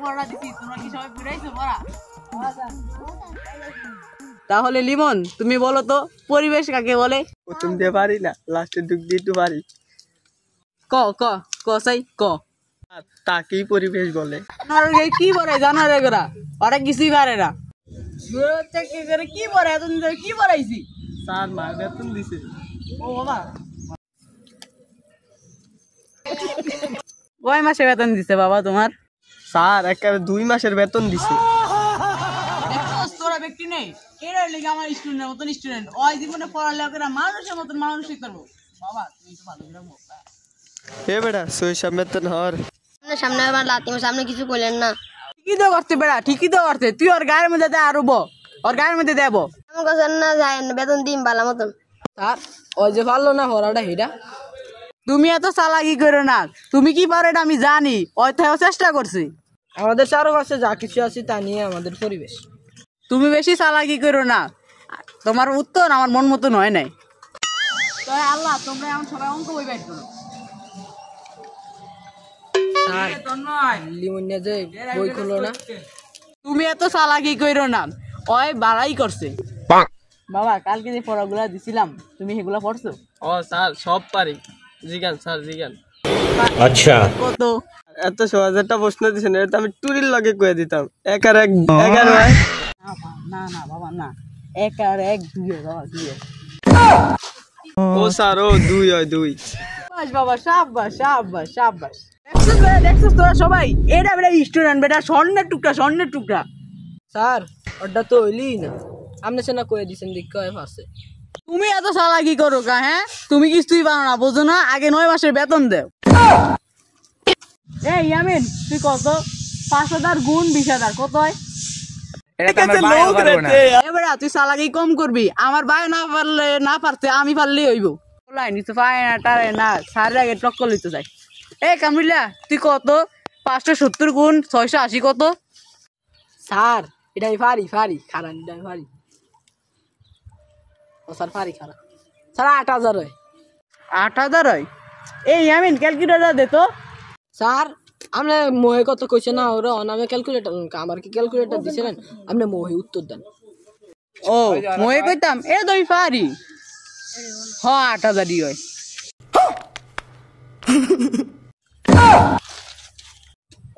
পড়া দিছি, তোমরা কি সবাই পড়াইছো পড়া? তাহলে লিমন তুমি বলো তো পরিবেশ কাকে বলে? প্রথম দিয়ে পারি না, লাস্টের দিক দিয়ে একটু পারি। ক ক ক সাই ক। আর তাকেই পরিবেশ বলে। কি পড়ে জানো রে গোরা? ওরা কিছুই পারে না। কি পড়ে এতদিন ধরে কি পড়াইছি? স্যার মা বেতন দিছে। ও বাবা, কয় মাসে বেতন দিছে বাবা তোমার? স্যার একেবারে 2 মাসের বেতন দিছে। তোরা ব্যক্তি নেই, এরা লিগে আমার স্টুডেন্টের মতন স্টুডেন্ট, ওই জীবনে পড়ালেখা করে মানুষের মতন মানুষই করবো। বাবা তুমি তো ভালো করে বলবা। হে বেটা সইসব বেতন হর সামনে আমার লাতিমের সামনে কিছু কইলেন না। ঠিকই তো করতে বেড়া, ঠিকই তো করতে। তুই ওর গায়ের মধ্যে দে আরো ওর গায়ের মধ্যে দেবো। আমার কাছে না যায় না, বেতন দিন বালা মতন। স্যার ওই যে পারলো না হরাটা হিডা। তুমি এত চালাকি করো না, তুমি কি পারো এটা আমি জানি, ওই থেকেও চেষ্টা করছি। আমাদের চারপাশে যা কিছু আছে তা নিয়ে আমাদের পরিবেশ। তুমি বেশি চালাকি করো না, তোমার উত্তর আমার মন মতন হয় নাই। তবে আল্লাহ তোমরা এখন সবাই অঙ্ক বই বাইর করো। লিমনিয়া যে বই খুলো না। তুমি এত চালাকি করো না, ওই বাড়াই করছে। বাবা কালকে যে পড়াগুলা দিছিলাম তুমি সেগুলা পড়ছো? ও স্যার সব পারি, জিগান স্যার জিগান। আচ্ছা কত? এত সহজ একটা প্রশ্ন দিছেন, এটা আমি টুরির লগে কয়ে দিতাম। 1 আর 1 11 হয়। না না বাবা না, 1 আর 1 2 বাবা 2। ও স্যার ও 2 হয় 2। বাবা শাবাশ শাবাশ শাবাশ। দেখছিস তোরা সবাই, এটা বেটা স্টুডেন্ট বেটা, স্বর্ণের টুকরা স্বর্ণের টুকরা। স্যার ওটা তো হইলি না, আপনি সে না কয়ে দিচ্ছেন দেখে আছে। তুমি এত চালাকি করো কা? হ্যাঁ তুমি কিছুই পারো না, বোঝো না? আগে 9 মাসের বেতন দেও। এই ইয়ামিন তুই কত? 5,000 গুণ 20,000 কত হয়? এবারে তুই চালাকি কম করবি। আমার ভাই না পারলে না পারতে আমি পারলেই হইব। নিচে পায় না টারে না, সারের আগে টক্কর লইতে যায়। এ কামরিলা তুই কত? 570 গুণ 680 কত? স্যার এটা আমি পারি খারাপ, এটা আমি পারি। ও স্যার পারি খারাপ। স্যার 8,000 হয়। 8,000 হয়? এই ইয়ামিন ক্যালকুলেটর দে তো। স্যার আপনি মোহে কত কইছে না, ওরা অনামে ক্যালকুলেটর, আমার কি ক্যালকুলেটর দিছিলেন? আপনি মোহে উত্তর দেন। ও মই কইতাম এ তুই পারি। হ 8,000ই হয়।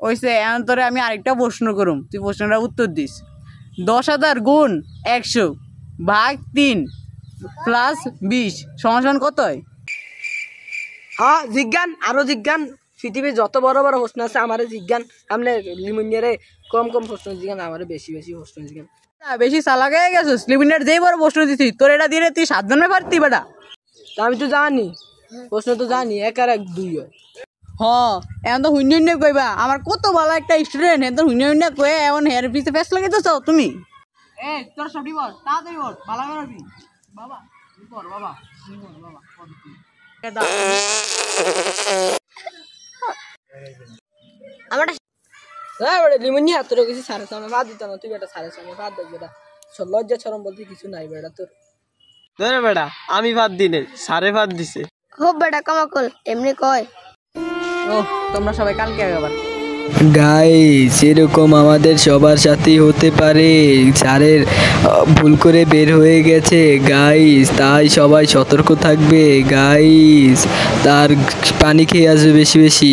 ওইসে এখন তোরে আমি আরেকটা প্রশ্ন করুম, তুই প্রশ্নটা উত্তর দিস। 10,000 গুণ 100 ভাগ 3 প্লাস 20 সমান কত হয়? হ্যাঁ জিজ্ঞান, আরো জিজ্ঞান। পৃথিবীর যত বড় বড় প্রশ্ন আছে আমারে জিজ্ঞান। আপনি লিমনিয়ারে কম কম প্রশ্ন জিজ্ঞান, আমারে বেশি বেশি প্রশ্ন জিজ্ঞান। বেশি চালাক হয়ে গেছিস। লিমিনের যেই বড় প্রশ্ন দিছি তোর এটা দিয়ে তুই 7 জনে পারতি বেটা। তা আমি তো জানি, প্রশ্ন তো জানি। 1 আর 1 2 হয়। হ এখন তো শূন্য শূন্য কইবা। আমার কত ভালো একটা স্টুডেন্ট, এখন শূন্য শূন্য কয়ে এমন হেয়ার পিছে ফেস লাগিয়ে তো তুমি। এ তোর সবটি বল, তাড়াতাড়ি বল, ভালো করবি বাবা। তুই পড় বাবা, তুই পড় বাবা, পড় তুই। আমার লিমনিয়া তোর কিছু সাড়ে সামনে বাদ দিত না, তুই বেটা সাড়ে সামনে বাদ দেখ বেটা। লজ্জা ছরম বলতে কিছু নাই বেটা তোর। ধরে বেটা আমি ভাত দিনে, সারে ভাত দিছে। হোক বেটা কামাকল এমনি কয়। ও তোমরা সবাই কালকে আবার। গাইস এরকম আমাদের সবার সাথেই হতে পারে। স্যারের ভুল করে বের হয়ে গেছে গাইস, তাই সবাই সতর্ক থাকবে গাইস। তার পানি খেয়ে আসবে বেশি বেশি।